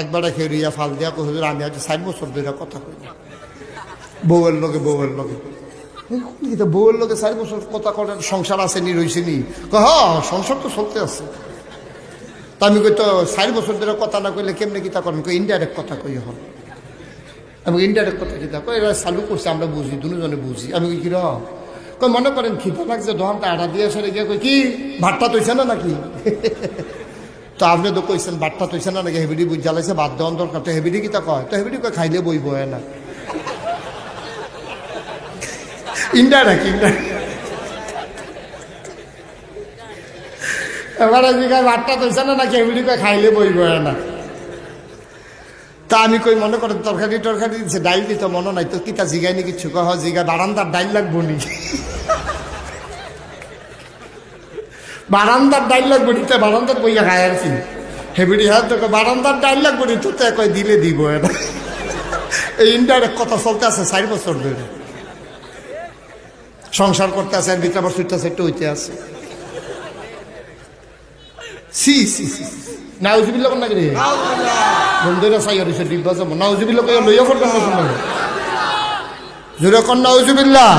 একবারে খেয়ে ফাল দিয়া কই হুজুর আমি আজ 4 বছর ধরে কথা কই না বউয়ের লগে বউয়ের লগে 4 বছর কথা করার সংসার আছে নি রইছে নি সংসার তো চলতে আছে। তা আমি কই তো 4 বছর ধরে কথা না কইলে কেমনে কিতা করেন? কই ইনডাইরেক্ট কথা কই হন। আমি ইনডাইরেক্ট কথা কিতা কই এরা চালু করছে আমরা বুঝি দুজনে বুঝি। আমি কই কি কই মনে করেন খিদা লাগছে দোকানটা আড়া দিয়ে সরে গিয়ে কই কি ভাতটা তৈছে না নাকি? তো আপনি তো কইছেন ভাতটা তৈছে না নাকি? হেবিডি বুঝ জ্বালাইছে ভাত দেওয়ার দরকার। তো হেবিডি কিতা কয়? তো হেবিডি কয় খাইলে বই বয় না। ইনডাইরেক্ট এবারে জিগায় ভাতটা তৈছে না নাকি? হেবিডি কয় খাইলে বই বয় না। তা আমি কই মনে করেন তরকারি দিচ্ছে ডাইল দিতে মনে নাই তো কিতা জিগাইনি কিছু কহ জিগা বারান্দার ডাইল লাগবো নি? বারান্দার ডাইল লাগবো নি? বারান্দার বইয়া খায় আর কি হেবিডি হাত তো বারান্দার ডাইল লাগবো নি? তো কয় দিলে দিব না। এই ইনডাইরেক্ট কথা চলতে আছে 4 বছর ধরে সংসার করতে আছে আর ভিতরে সুইটটা সেটটা হইতে আছে। সি সি সি নাউজুবিল্লাহ কোন নাকি রে বন্ধুরা চাই হইছে ডিব্বা যাব নাউজুবিল্লাহ কই লইয়া করবেন না শুনবেন জোরে কোন নাউজুবিল্লাহ।